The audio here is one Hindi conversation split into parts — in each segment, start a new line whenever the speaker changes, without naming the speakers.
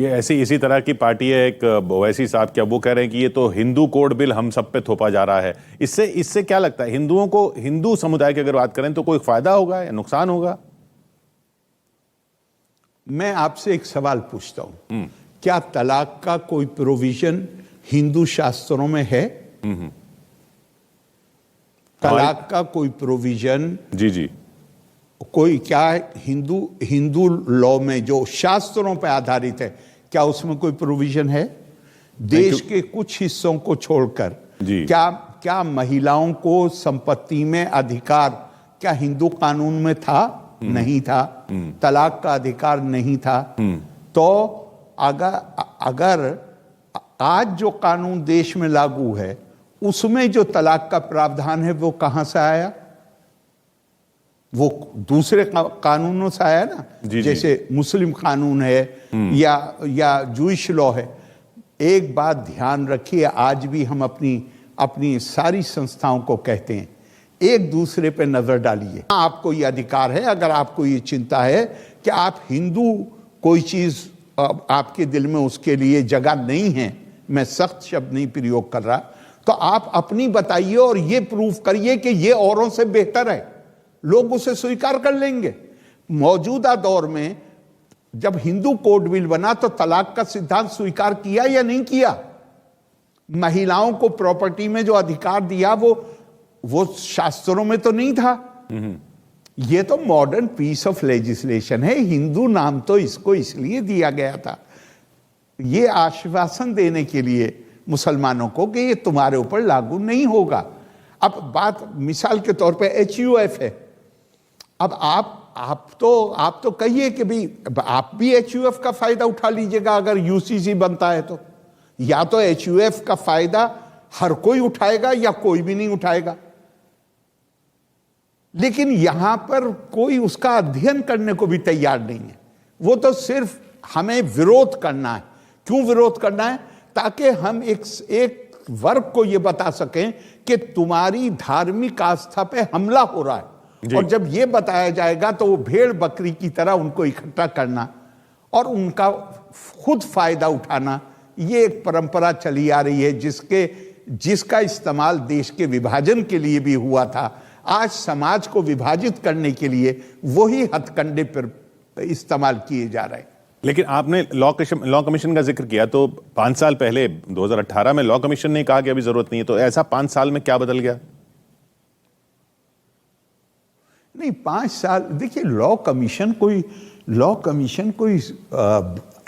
ये ऐसी इसी तरह की पार्टी है एक ओवैसी साहब, क्या वो कह रहे हैं कि ये तो हिंदू कोड बिल हम सब पे थोपा जा रहा है। इससे क्या लगता है, हिंदुओं को, हिंदू समुदाय की अगर बात करें तो कोई फायदा होगा या नुकसान होगा?
मैं आपसे एक सवाल पूछता हूं, क्या तलाक का कोई प्रोविजन हिंदू शास्त्रों में है? तलाक का कोई प्रोविजन
जी
कोई क्या हिंदू लॉ में जो शास्त्रों पर आधारित है, क्या उसमें कोई प्रोविजन है? देश के कुछ हिस्सों को छोड़कर क्या महिलाओं को संपत्ति में अधिकार क्या हिंदू कानून में था? नहीं था। तलाक का अधिकार नहीं था। तो अगर आज जो कानून देश में लागू है उसमें जो तलाक का प्रावधान है वो कहां से आया? वो दूसरे कानूनों से आया ना। जैसे मुस्लिम कानून है या जूइश लॉ है। एक बात ध्यान रखिए, आज भी हम अपनी सारी संस्थाओं को कहते हैं, एक दूसरे पे नजर डालिए। आपको ये अधिकार है, अगर आपको ये चिंता है कि आप हिंदू कोई चीज आपके दिल में उसके लिए जगह नहीं है, मैं सख्त शब्द नहीं प्रयोग कर रहा, तो आप अपनी बताइए और ये प्रूफ करिए कि ये औरों से बेहतर है। लोग उसे स्वीकार कर लेंगे। मौजूदा दौर में जब हिंदू कोड बिल बना तो तलाक का सिद्धांत स्वीकार किया या नहीं किया? महिलाओं को प्रॉपर्टी में जो अधिकार दिया वो शास्त्रों में तो नहीं था। ये तो मॉडर्न पीस ऑफ लेजिस्लेशन है। हिंदू नाम तो इसको इसलिए दिया गया था, ये आश्वासन देने के लिए मुसलमानों को कि ये तुम्हारे ऊपर लागू नहीं होगा। अब बात मिसाल के तौर पे HUF है। अब आप तो कहिए कि भाई आप भी HUF का फायदा उठा लीजिएगा अगर UCC बनता है तो। या तो HUF का फायदा हर कोई उठाएगा या कोई भी नहीं उठाएगा, लेकिन यहां पर कोई उसका अध्ययन करने को भी तैयार नहीं है। वो तो सिर्फ हमें विरोध करना है। क्यों विरोध करना है? ताकि हम एक वर्ग को यह बता सकें कि तुम्हारी धार्मिक आस्था पे हमला हो रहा है। और जब यह बताया जाएगा तो वो भेड़ बकरी की तरह उनको इकट्ठा करना और उनका खुद फायदा उठाना, ये एक परंपरा चली आ रही है जिसका इस्तेमाल देश के विभाजन के लिए भी हुआ था। आज समाज को विभाजित करने के लिए वही हथकंडे पर इस्तेमाल किए जा रहे हैं।
लेकिन आपने लॉ कमीशन का जिक्र किया, तो 5 साल पहले 2018 में लॉ कमीशन ने कहा कि अभी जरूरत नहीं है, तो ऐसा 5 साल में क्या बदल गया?
नहीं, 5 साल देखिए, लॉ कमीशन कोई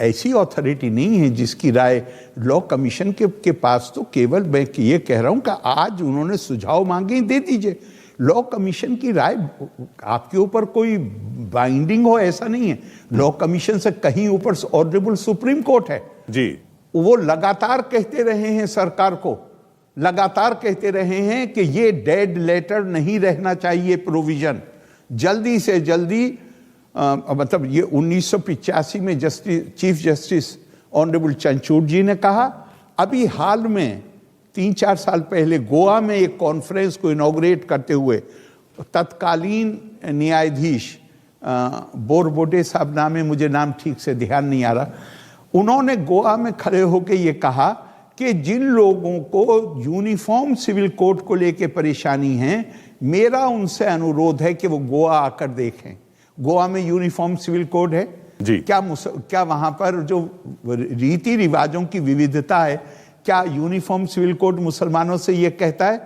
ऐसी अथॉरिटी नहीं है जिसकी राय लॉ कमीशन के पास तो केवल मैं ये कह रहा हूं कि आज उन्होंने सुझाव मांगे, दे दीजिए। लॉ कमीशन की राय आपके ऊपर कोई बाइंडिंग हो ऐसा नहीं है। लॉ कमीशन से कहीं ऊपर ऑनरेबल सुप्रीम कोर्ट है
जी।
वो लगातार कहते रहे हैं, सरकार को लगातार कहते रहे हैं कि ये डेड लेटर नहीं रहना चाहिए प्रोविजन। जल्दी से जल्दी मतलब ये 1985 में चीफ जस्टिस ऑनरेबल चंद्रचूड़ जी ने कहा। अभी हाल में 3-4 साल पहले गोवा में एक कॉन्फ्रेंस को इनॉग्रेट करते हुए तत्कालीन न्यायाधीश बोरबोडे साहब नाम है, मुझे नाम ठीक से ध्यान नहीं आ रहा, उन्होंने गोवा में खड़े होकर ये कहा कि जिन लोगों को यूनिफॉर्म सिविल कोड को लेकर परेशानी है, मेरा उनसे अनुरोध है कि वो गोवा आकर देखें। गोवा में यूनिफॉर्म सिविल कोड है
जी।
क्या वहां पर जो रीति रिवाजों की विविधता है, क्या यूनिफॉर्म सिविल कोड मुसलमानों से यह कहता है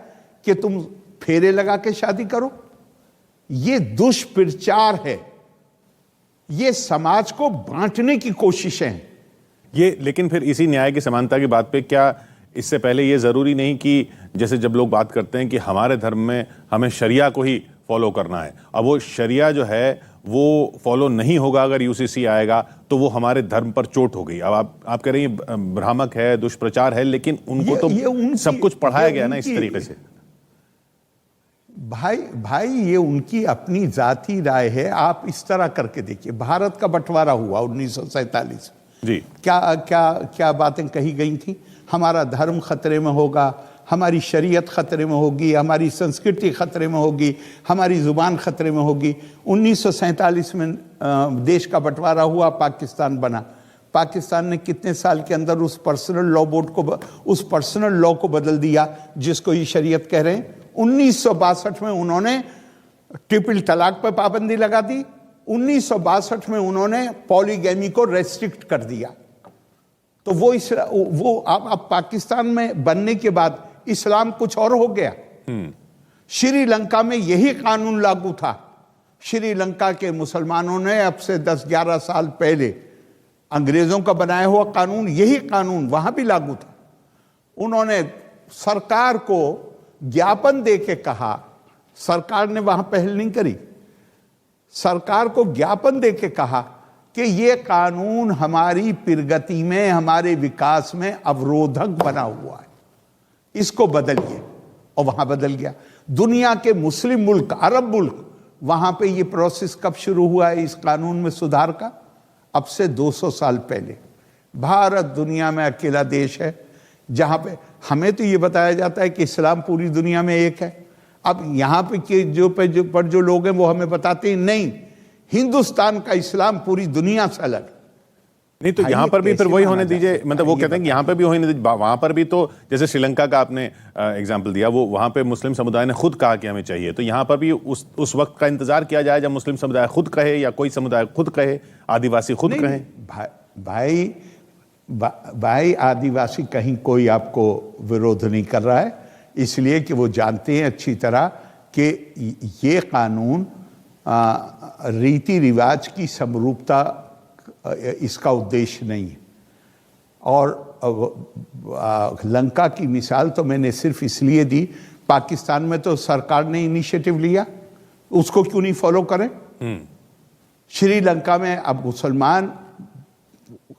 कि तुम फेरे लगा के शादी करो? ये दुष्प्रचार है, ये समाज को बांटने की कोशिशें हैं
ये। लेकिन फिर इसी न्याय की समानता की बात पे, क्या इससे पहले ये जरूरी नहीं कि जैसे जब लोग बात करते हैं कि हमारे धर्म में हमें शरिया को ही फॉलो करना है, अब वो शरिया जो है वो फॉलो नहीं होगा अगर UCC आएगा तो वो हमारे धर्म पर चोट हो गई। अब आप कह रहे हैं भ्रामक है, दुष्प्रचार है, लेकिन उनको तो सब कुछ पढ़ाया गया ना इस तरीके से।
भाई ये उनकी अपनी जाती राय है। आप इस तरह करके देखिए, भारत का बंटवारा हुआ 1947
जी।
क्या बातें कही गई थी? हमारा धर्म खतरे में होगा, हमारी शरीयत खतरे में होगी, हमारी संस्कृति खतरे में होगी, हमारी जुबान खतरे में होगी। 1947 में देश का बंटवारा हुआ, पाकिस्तान बना। पाकिस्तान ने कितने साल के अंदर उस पर्सनल लॉ बोर्ड को, उस पर्सनल लॉ को बदल दिया जिसको ये शरीयत कह रहे हैं। 1962 में उन्होंने ट्रिपल तलाक पर पाबंदी लगा दी। 1962 में उन्होंने पॉलीगैमी को रेस्ट्रिक्ट कर दिया। तो वो अब पाकिस्तान में बनने के बाद इस्लाम कुछ और हो गया। श्रीलंका में यही कानून लागू था। श्रीलंका के मुसलमानों ने अब से 10-11 साल पहले अंग्रेजों का बनाया हुआ कानून, यही कानून वहां भी लागू था। उन्होंने सरकार को ज्ञापन दे के कहा, सरकार ने वहां पहल नहीं करी, सरकार को ज्ञापन दे के कहा कि ये कानून हमारी प्रगति में, हमारे विकास में अवरोधक बना हुआ है, इसको बदलिए। और वहां बदल गया। दुनिया के मुस्लिम मुल्क, अरब मुल्क, वहां पे ये प्रोसेस कब शुरू हुआ है इस कानून में सुधार का? अब से 200 साल पहले। भारत दुनिया में अकेला देश है जहां पे हमें तो ये बताया जाता है कि इस्लाम पूरी दुनिया में एक है। अब यहां पे के जो लोग हैं वो हमें बताते हैं नहीं, हिंदुस्तान का इस्लाम पूरी दुनिया से अलग।
नहीं तो यहां पर भी फिर वही होने दीजिए, मतलब वो कहते हैं कि यहां पर भी होने दीजिए। वहां पर भी तो जैसे श्रीलंका का आपने एग्जांपल दिया, वो वहां पे मुस्लिम समुदाय ने खुद कहा कि हमें चाहिए, तो यहां पर भी उस वक्त का इंतजार किया जाए जब मुस्लिम समुदाय खुद कहे या कोई समुदाय खुद कहे, आदिवासी खुद कहे।
भाई आदिवासी कहीं कोई आपको विरोध नहीं कर रहा है, इसलिए कि वो जानते हैं अच्छी तरह कि ये कानून रीति रिवाज की समरूपता इसका उद्देश्य नहीं है। और लंका की मिसाल तो मैंने सिर्फ इसलिए दी, पाकिस्तान में तो सरकार ने इनिशिएटिव लिया, उसको क्यों नहीं फॉलो करें? श्रीलंका में अब मुसलमान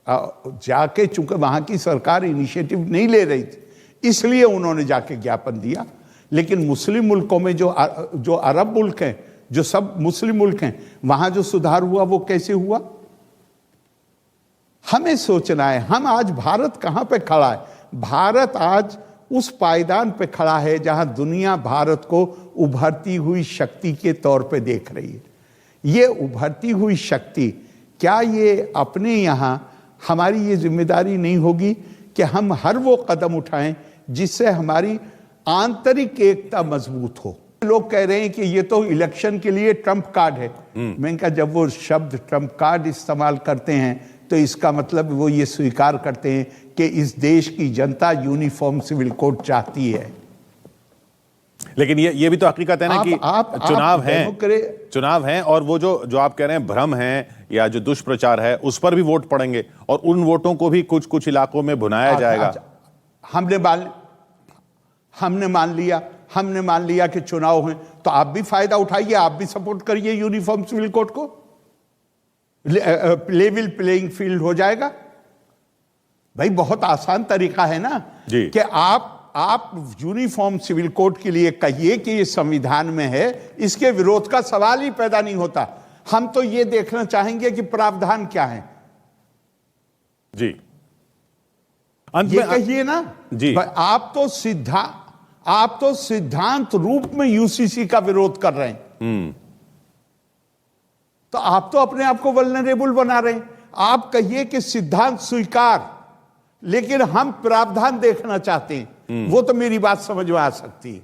जाके, चूंकि वहां की सरकार इनिशिएटिव नहीं ले रही थी, इसलिए उन्होंने जाके ज्ञापन दिया। लेकिन मुस्लिम मुल्कों में जो अरब मुल्क हैं, जो सब मुस्लिम मुल्क हैं, वहां जो सुधार हुआ वो कैसे हुआ? हमें सोचना है, हम आज भारत कहां पे खड़ा है? भारत आज उस पायदान पे खड़ा है जहां दुनिया भारत को उभरती हुई शक्ति के तौर पे देख रही है। ये उभरती हुई शक्ति, क्या ये अपने यहां हमारी ये जिम्मेदारी नहीं होगी कि हम हर वो कदम उठाएं जिससे हमारी आंतरिक एकता मजबूत हो? लोग कह रहे हैं कि ये तो इलेक्शन के लिए ट्रम्प कार्ड है। मैंने कहा जब वो शब्द ट्रम्प कार्ड इस्तेमाल करते हैं तो इसका मतलब वो ये स्वीकार करते हैं कि इस देश की जनता यूनिफॉर्म सिविल कोड चाहती है।
लेकिन ये भी तो हकीकत है ना कि चुनाव है और वो जो आप कह रहे हैं भ्रम है या जो दुष्प्रचार है, उस पर भी वोट पड़ेंगे और उन वोटों को भी कुछ इलाकों में भुनाया जाएगा।
हमने मान लिया कि चुनाव है, तो आप भी फायदा उठाइए, आप भी सपोर्ट करिए यूनिफॉर्म सिविल कोड को। लेवल प्लेइंग फील्ड हो जाएगा। भाई बहुत आसान तरीका है ना कि आप यूनिफॉर्म सिविल कोड के लिए कहिए कि ये संविधान में है, इसके विरोध का सवाल ही पैदा नहीं होता। हम तो ये देखना चाहेंगे कि प्रावधान क्या है
जी,
ये कहिए ना
जी।
आप तो सिद्धांत रूप में यूसीसी का विरोध कर रहे हैं, तो आप तो अपने आप को वल्नरेबल बना रहे हैं। आप कहिए कि सिद्धांत स्वीकार, लेकिन हम प्रावधान देखना चाहते हैं, वो तो मेरी बात समझ में आ सकती है।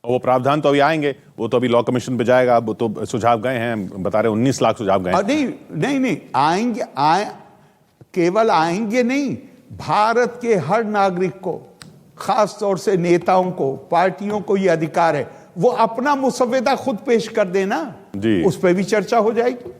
वो प्रावधान तो अभी आएंगे, वो तो अभी लॉ कमीशन पे जाएगा। वो तो सुझाव गए हैं, बता रहे 19 लाख सुझाव गए हैं।
नहीं आएंगे, केवल आएंगे नहीं, भारत के हर नागरिक को, खास तौर से नेताओं को, पार्टियों को यह अधिकार है वो अपना मुसव्वदा खुद पेश कर देना, उस पर भी चर्चा हो जाएगी।